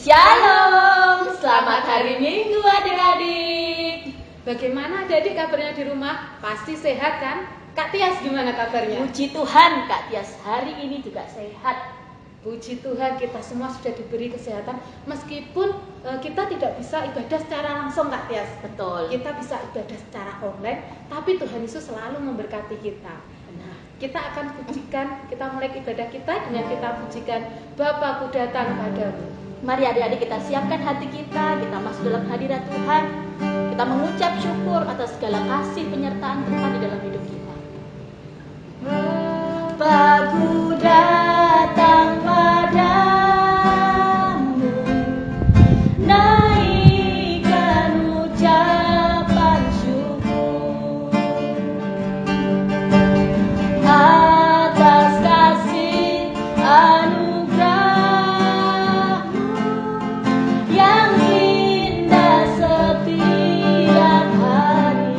Shalom, selamat hari Minggu adik-adik. Bagaimana adik-adik kabarnya di rumah? Pasti sehat kan? Kak Tias gimana kabarnya? Puji Tuhan, Kak Tias hari ini juga sehat. Puji Tuhan kita semua sudah diberi kesehatan. Meskipun kita tidak bisa ibadah secara langsung Kak Tias. Betul. Kita bisa ibadah secara online, tapi Tuhan Yesus selalu memberkati kita. Benar. Kita akan pujikan, kita mulai ibadah kita dengan kita pujikan Bapakku datang padamu. Mari adik-adik kita siapkan hati kita masuk dalam hadirat Tuhan. Kita mengucap syukur atas segala kasih penyertaan Tuhan di dalam hidup kita. Bapakku datang padamu, naikkan ucapan syukur atas kasih anugerah-Mu yang indah setiap hari.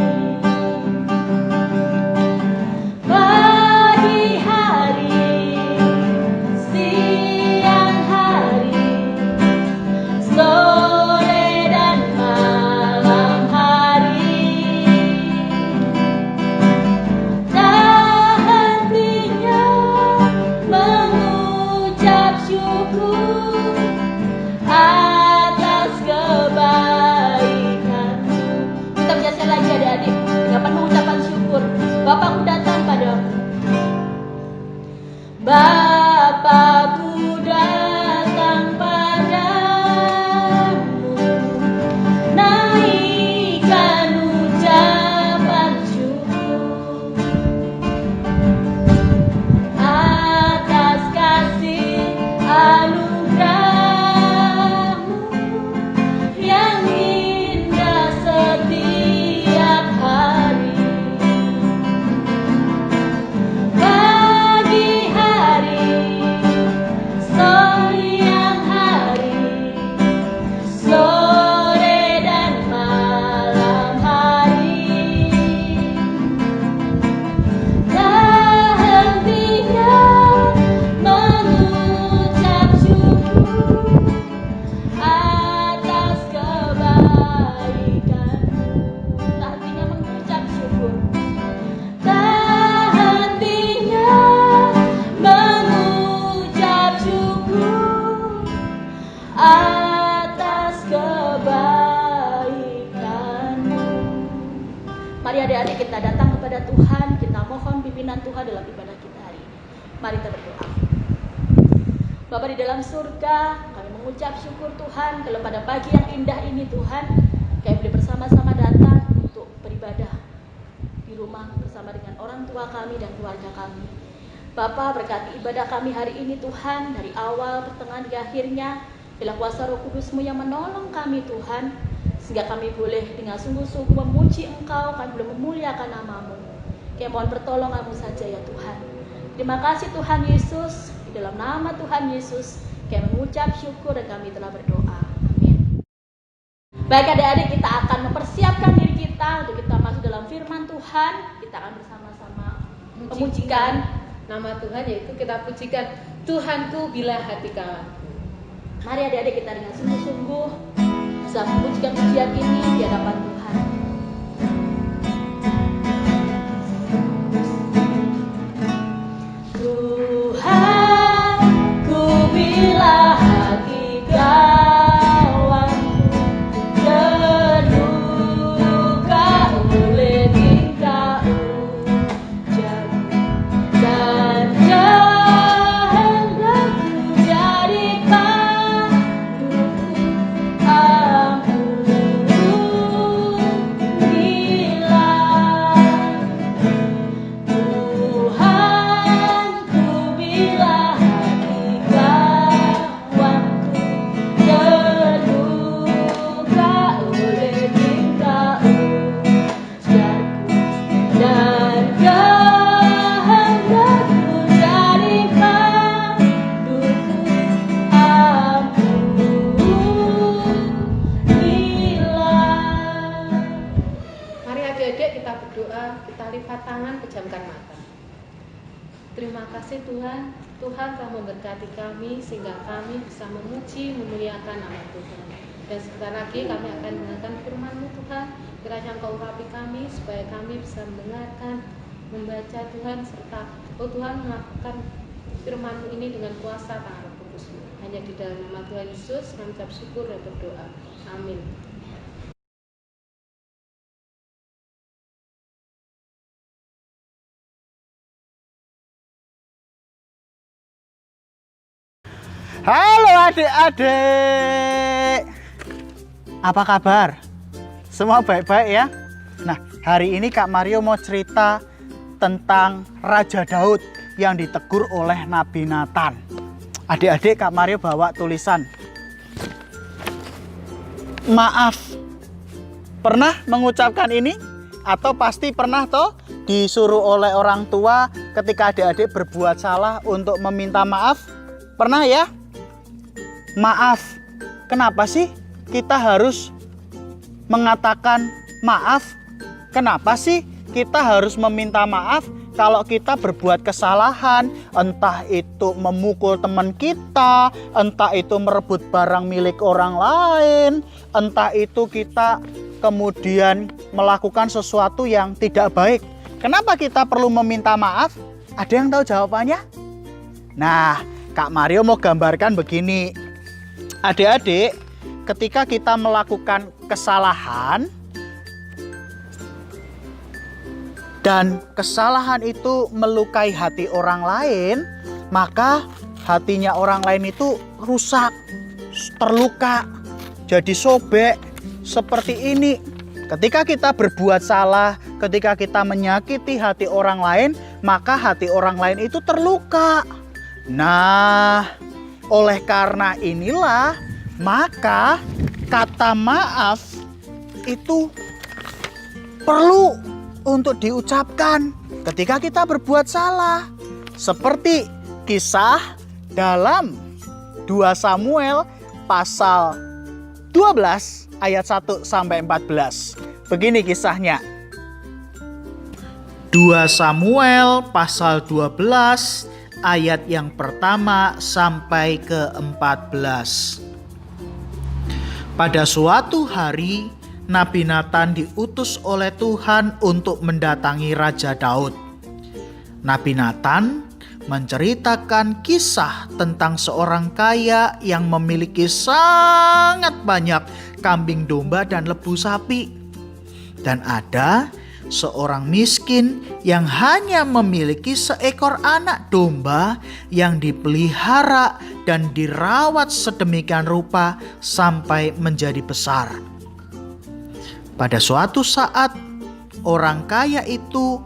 Pagi hari, siang hari, sore dan malam hari, tak hentinya mengucap syukur atas kebaikan-Mu. Kita menjelaskan lagi adik-adik dengan penuh ucapan syukur. Bapakku datang padamu. Bapakku datang padamu, naikkan ucapan syukur atas kasih anugerah-Mu yang indah setiap hari. Pagi hari, siang hari, sore dan malam hari, tak hentinya mengucap syukur atas kebaikan-Mu. Tak hentinya mengucap syukur, tak hentinya mengucap syukur atas kebaikan-Mu. Mari adik-adik kita datang kepada Tuhan, kita mohon pimpinan Tuhan dalam ibadah kita hari ini. Mari kita berdoa. Bapa di dalam surga, kami mengucap syukur Tuhan kalau pada pagi yang indah ini Tuhan, kami boleh bersama-sama datang untuk beribadah di rumah bersama dengan orang tua kami dan keluarga kami. Bapa, berkati ibadah kami hari ini Tuhan, dari awal, pertengahan, hingga akhirnya. Bila kuasa Roh Kudus-Mu yang menolong kami Tuhan, sehingga kami boleh dengan sungguh-sungguh memuji Engkau, kami boleh memuliakan nama-Mu. Kami mohon pertolongan-Mu saja ya Tuhan. Terima kasih Tuhan Yesus, di dalam nama Tuhan Yesus, kami mengucap syukur dan kami telah berdoa. Amin. Baik adik-adik, kita akan mempersiapkan diri kita untuk kita masuk dalam firman Tuhan. Kita akan bersama-sama memujikan nama Tuhan, yaitu kita pujikan Tuhanku bila hati kawanku. Mari adik-adik kita dengan sungguh-sungguh bisa memujikan pujian ini di hadapan Tuhan. Tuhan, ku bila hati kawanku terluka oleh tingkah ujarmu, dan kehendakku jadi panduku. Terima kasih Tuhan, Tuhan telah memberkati kami sehingga kami bisa memuji, memuliakan nama Tuhan. Dan sebentar lagi kami akan mendengarkan firman-Mu Tuhan. Kiranya Engkau urapi kami supaya kami bisa mendengarkan, membaca Tuhan, serta Tuhan melakukan firman-Mu ini dengan kuasa tangan Roh Kudus-Mu. Hanya di dalam nama Tuhan Yesus kami ucap syukur dan berdoa. Amin. Halo adik-adik, apa kabar? Semua baik-baik ya? Nah, hari ini Kak Mario mau cerita tentang Raja Daud yang ditegur oleh Nabi Nathan. Adik-adik, Kak Mario bawa tulisan. Maaf, pernah mengucapkan ini? Atau pasti pernah toh disuruh oleh orang tua ketika adik-adik berbuat salah untuk meminta maaf? Pernah ya? Maaf, kenapa sih kita harus mengatakan maaf? Kenapa sih kita harus meminta maaf kalau kita berbuat kesalahan? Entah itu memukul teman kita, entah itu merebut barang milik orang lain, entah itu kita kemudian melakukan sesuatu yang tidak baik. Kenapa kita perlu meminta maaf? Ada yang tahu jawabannya? Nah, Kak Mario mau gambarkan begini. Adik-adik, ketika kita melakukan kesalahan dan kesalahan itu melukai hati orang lain, maka hatinya orang lain itu rusak, terluka, jadi sobek seperti ini. Ketika kita berbuat salah, ketika kita menyakiti hati orang lain, maka hati orang lain itu terluka. Nah, oleh karena inilah, maka kata maaf itu perlu untuk diucapkan ketika kita berbuat salah. Seperti kisah dalam 2 Samuel pasal 12 ayat 1 sampai 14. Begini kisahnya. 2 Samuel pasal 12 ayat yang pertama sampai ke-14. Pada suatu hari, Nabi Nathan diutus oleh Tuhan untuk mendatangi Raja Daud. Nabi Nathan menceritakan kisah tentang seorang kaya yang memiliki sangat banyak kambing domba dan lembu sapi. Dan ada seorang miskin yang hanya memiliki seekor anak domba yang dipelihara dan dirawat sedemikian rupa sampai menjadi besar. Pada suatu saat, orang kaya itu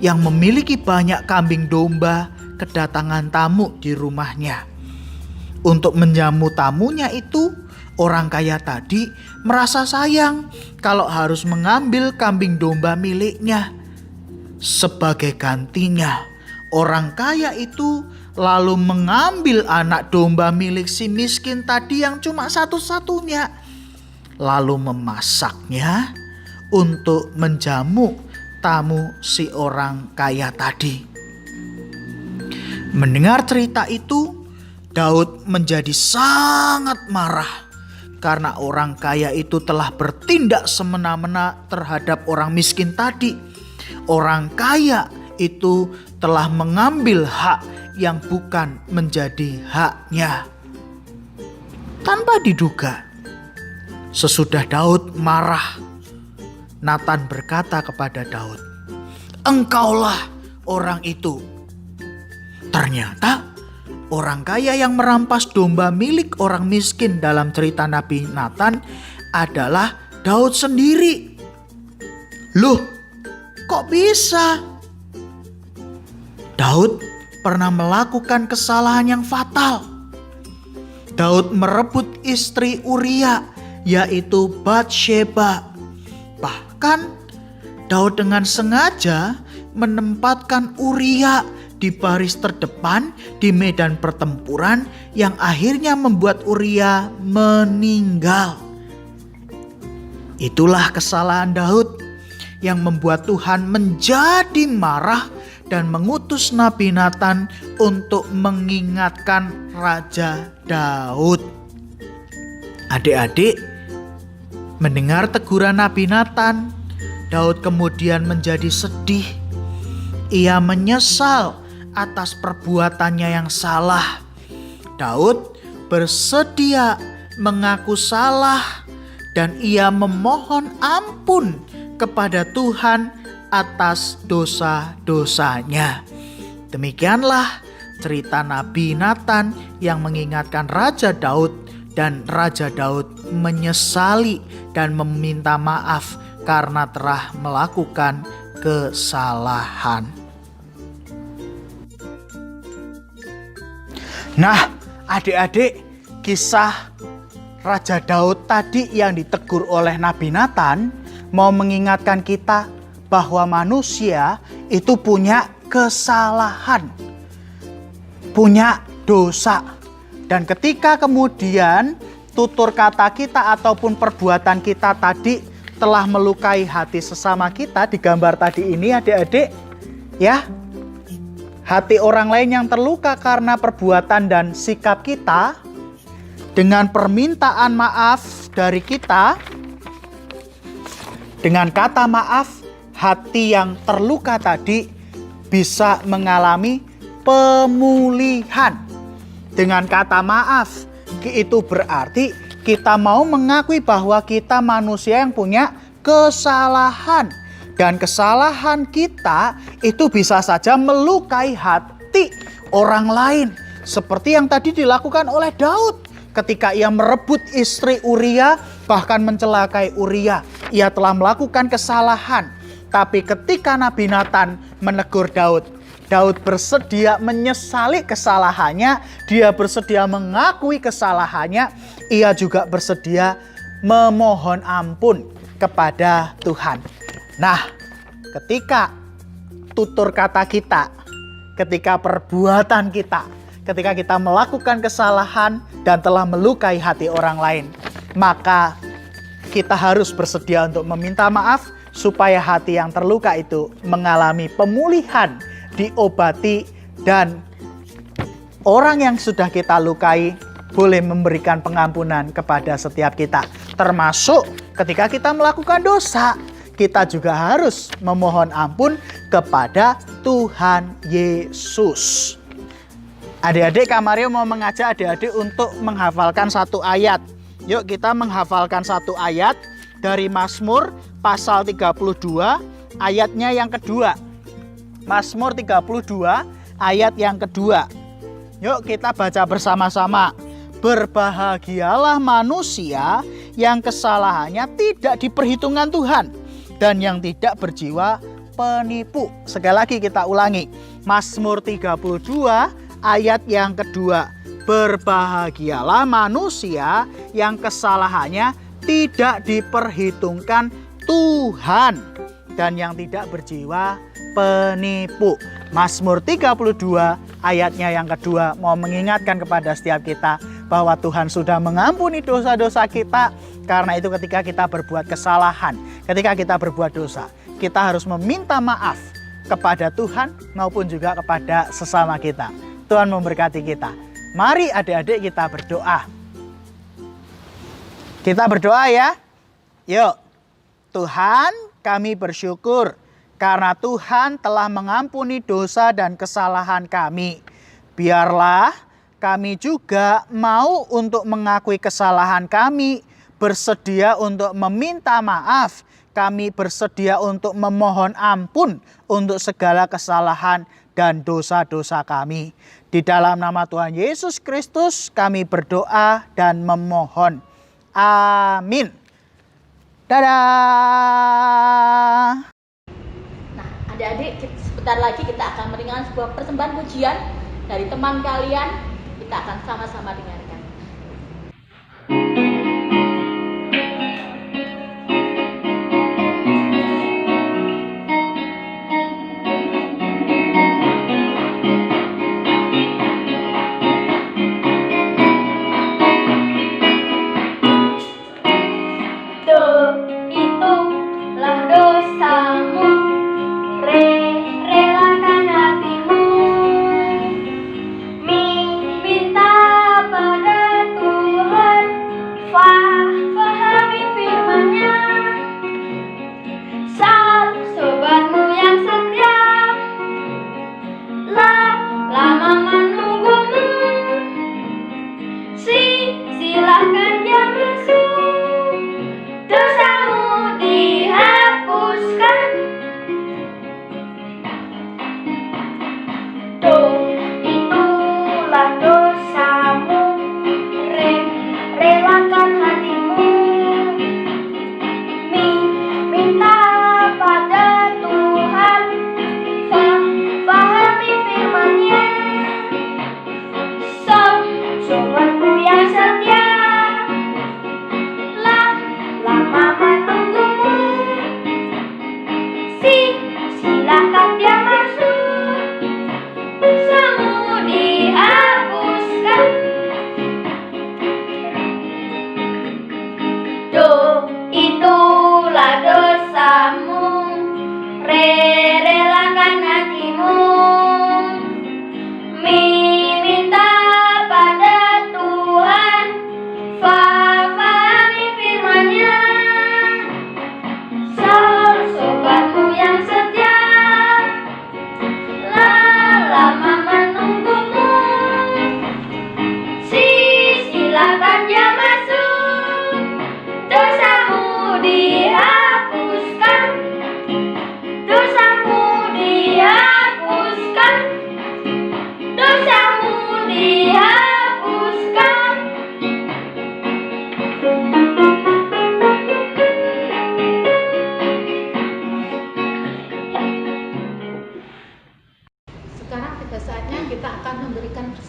yang memiliki banyak kambing domba kedatangan tamu di rumahnya. Untuk menjamu tamunya itu, orang kaya tadi merasa sayang kalau harus mengambil kambing domba miliknya. Sebagai gantinya, orang kaya itu lalu mengambil anak domba milik si miskin tadi yang cuma satu-satunya, lalu memasaknya untuk menjamu tamu si orang kaya tadi. Mendengar cerita itu, Daud menjadi sangat marah karena orang kaya itu telah bertindak semena-mena terhadap orang miskin tadi. Orang kaya itu telah mengambil hak yang bukan menjadi haknya. Tanpa diduga, sesudah Daud marah, Nathan berkata kepada Daud, "Engkaulah orang itu." Ternyata orang kaya yang merampas domba milik orang miskin dalam cerita Nabi Nathan adalah Daud sendiri. Loh, kok bisa? Daud pernah melakukan kesalahan yang fatal. Daud merebut istri Uria, yaitu Batsheba. Bahkan Daud dengan sengaja menempatkan Uria di baris terdepan di medan pertempuran yang akhirnya membuat Uria meninggal. Itulah kesalahan Daud yang membuat Tuhan menjadi marah dan mengutus Nabi Nathan untuk mengingatkan Raja Daud. Adik-adik, mendengar teguran Nabi Nathan, Daud kemudian menjadi sedih. Ia menyesal atas perbuatannya yang salah. Daud bersedia mengaku salah dan ia memohon ampun kepada Tuhan atas dosa-dosanya. Demikianlah cerita Nabi Nathan yang mengingatkan Raja Daud, dan Raja Daud menyesali dan meminta maaf karena telah melakukan kesalahan. Nah, adik-adik, kisah Raja Daud tadi yang ditegur oleh Nabi Nathan mau mengingatkan kita bahwa manusia itu punya kesalahan, punya dosa. Dan ketika kemudian tutur kata kita ataupun perbuatan kita tadi telah melukai hati sesama kita, digambar tadi ini adik-adik, ya, hati orang lain yang terluka karena perbuatan dan sikap kita, dengan permintaan maaf dari kita, dengan kata maaf, hati yang terluka tadi bisa mengalami pemulihan. Dengan kata maaf, itu berarti kita mau mengakui bahwa kita manusia yang punya kesalahan. Dan kesalahan kita itu bisa saja melukai hati orang lain. Seperti yang tadi dilakukan oleh Daud. Ketika ia merebut istri Uria, bahkan mencelakai Uria. Ia telah melakukan kesalahan. Tapi ketika Nabi Nathan menegur Daud, Daud bersedia menyesali kesalahannya, dia bersedia mengakui kesalahannya, ia juga bersedia memohon ampun kepada Tuhan. Nah, ketika tutur kata kita, ketika perbuatan kita, ketika kita melakukan kesalahan dan telah melukai hati orang lain, maka kita harus bersedia untuk meminta maaf supaya hati yang terluka itu mengalami pemulihan, diobati, dan orang yang sudah kita lukai boleh memberikan pengampunan kepada setiap kita. Termasuk ketika kita melakukan dosa, kita juga harus memohon ampun kepada Tuhan Yesus. Adik-adik, Kak Mario mau mengajak adik-adik untuk menghafalkan satu ayat. Yuk kita menghafalkan satu ayat dari Mazmur pasal 32 ayatnya yang kedua. Mazmur 32 ayat yang kedua. Yuk kita baca bersama-sama. Berbahagialah manusia yang kesalahannya tidak diperhitungkan Tuhan dan yang tidak berjiwa penipu. Sekali lagi kita ulangi. Mazmur 32 ayat yang kedua. Berbahagialah manusia yang kesalahannya tidak diperhitungkan Tuhan dan yang tidak berjiwa penipu. Mazmur 32 ayatnya yang kedua mau mengingatkan kepada setiap kita bahwa Tuhan sudah mengampuni dosa-dosa kita. Karena itu ketika kita berbuat kesalahan, ketika kita berbuat dosa, kita harus meminta maaf kepada Tuhan maupun juga kepada sesama kita. Tuhan memberkati kita. Mari adik-adik kita berdoa. Kita berdoa ya. Yuk. Tuhan, kami bersyukur karena Tuhan telah mengampuni dosa dan kesalahan kami. Biarlah kami juga mau untuk mengakui kesalahan kami, bersedia untuk meminta maaf, kami bersedia untuk memohon ampun untuk segala kesalahan dan dosa-dosa kami. Di dalam nama Tuhan Yesus Kristus kami berdoa dan memohon. Amin. Dadah. Nah, adik-adik, sebentar lagi kita akan mendengarkan sebuah persembahan pujian dari teman kalian. Kita akan sama-sama dengarkan. Itulah dosamu, relakan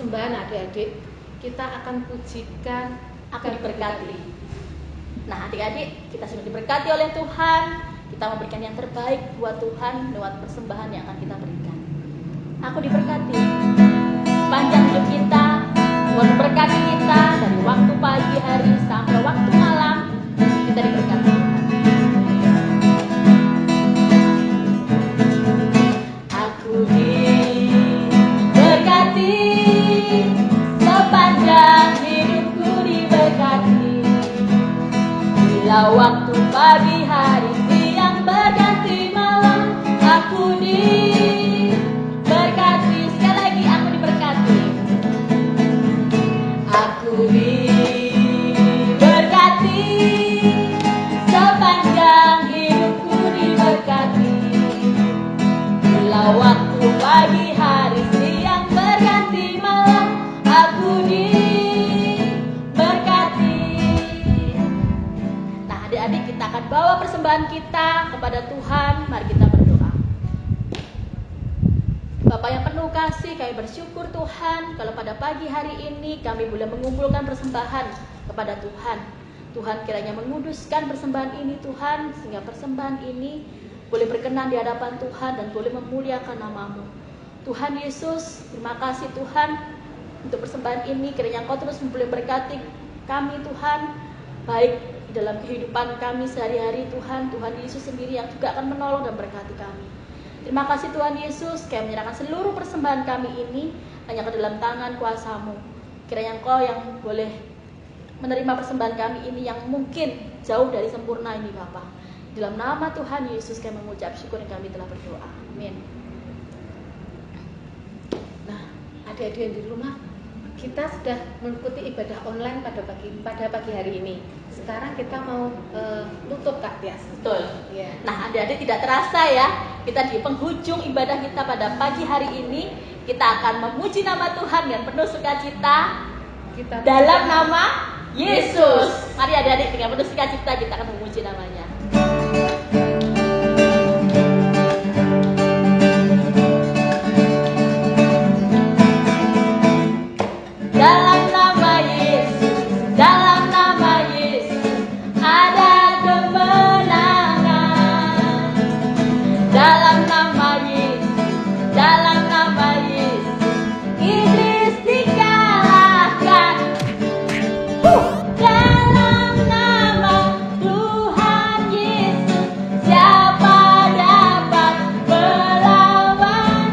persembahan adik-adik, kita akan pujikan Aku diberkati. Nah adik-adik, kita sudah diberkati oleh Tuhan. Kita memberikan yang terbaik buat Tuhan lewat persembahan yang akan kita berikan. Aku diberkati. Sepanjang hidup kita, Tuhan memberkati kita dari waktu pagi hari sampai waktu malam. Kita diberkati. Aku diberkati, sepanjang hidupku diberkati. Bila waktu pagi hari siang berganti malam, aku diberkati. Sekali lagi, aku diberkati. Aku diberkati, sepanjang hidupku diberkati. Bila waktu pagi hari siang berganti malam, aku diberkati. Nah adik-adik, kita akan bawa persembahan kita kepada Tuhan. Mari kita berdoa. Bapak yang penuh kasih, kami bersyukur Tuhan kalau pada pagi hari ini kami boleh mengumpulkan persembahan kepada Tuhan. Tuhan kiranya menguduskan persembahan ini Tuhan, sehingga persembahan ini boleh berkenan di hadapan Tuhan dan boleh memuliakan nama-Mu. Tuhan Yesus, terima kasih Tuhan untuk persembahan ini. Kiranya Engkau terus boleh berkati kami Tuhan, baik di dalam kehidupan kami sehari-hari Tuhan. Tuhan Yesus sendiri yang juga akan menolong dan berkati kami. Terima kasih Tuhan Yesus, kami menyerahkan seluruh persembahan kami ini hanya ke dalam tangan kuasa-Mu. Kiranya Engkau yang boleh menerima persembahan kami ini yang mungkin jauh dari sempurna ini Bapa. Dalam nama Tuhan Yesus kami mengucap syukur dan kami telah berdoa. Amin. Nah, adik-adik yang di rumah, kita sudah mengikuti ibadah online pada pagi hari ini. Sekarang kita mau tutup Kak Tias. Betul. Ya. Nah adik-adik, tidak terasa ya, kita di penghujung ibadah kita pada pagi hari ini. Kita akan memuji nama Tuhan dengan penuh sukacita dalam nama Yesus. Mari adik-adik, dengan penuh sukacita kita akan memuji namanya. Dalam nama Yesus, dalam nama Yesus ada kemenangan. Dalam nama Yesus, dalam nama Yesus iblis dikalahkan. Dalam nama Tuhan Yesus siapa dapat melawan?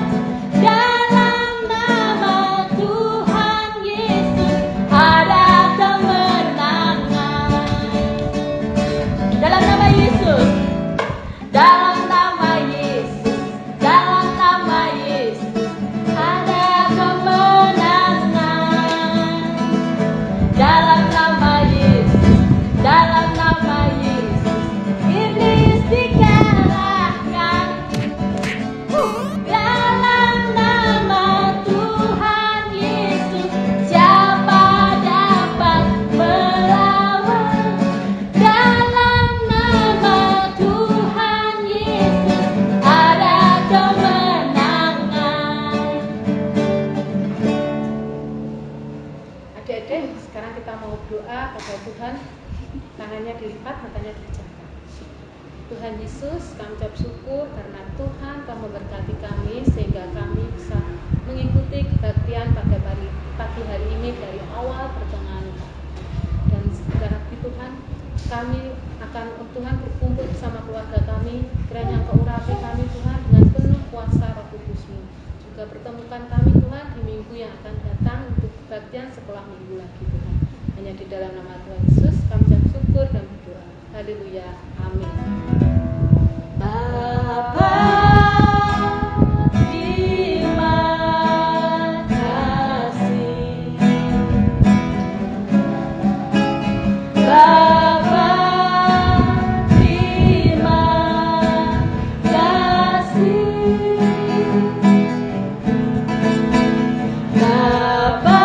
Dalam nama Tuhan Yesus ada kemenangan. Dalam nama Yesus, dalam nama Yesus, dalam nama Yesus ada kemenangan. Dalam nama Yesus, dalam nama Yesus iblis dikalahkan. Dalam nama Tuhan Yesus siapa dapat melawan? Dalam nama Tuhan Yesus ada kemenangan. Adik-adik, sekarang kita mau berdoa kepada Tuhan. Tangannya dilipat, matanya dijangkau. Tuhan Yesus, kami ucap syukur karena Tuhan telah memberkati kami sehingga kami bisa mengikuti kebaktian pada pagi hari ini dari awal pertengahan. Dan sekarang Tuhan, kami akan Tuhan berkumpul bersama keluarga kami. Kiranya Engkau urapi kami Tuhan dengan penuh kuasa Roh Kudus-Mu. Juga pertemukan kami Tuhan di minggu yang akan datang untuk kebaktian sekolah minggu lagi Tuhan. Hanya di dalam nama Tuhan Yesus kami ucap syukur dan berdoa. Haleluya. Amin. Bapa, terima kasih. Bapa, terima kasih. Bapa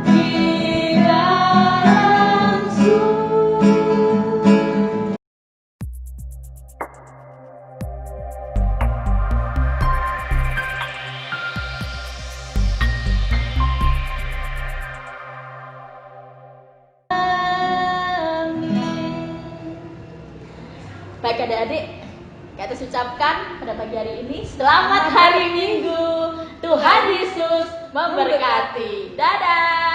di dalam surga. Baik adik-adik, kita ucapkan pada pagi hari ini selamat hari Minggu. Tuhan Yesus memberkati. Dadah.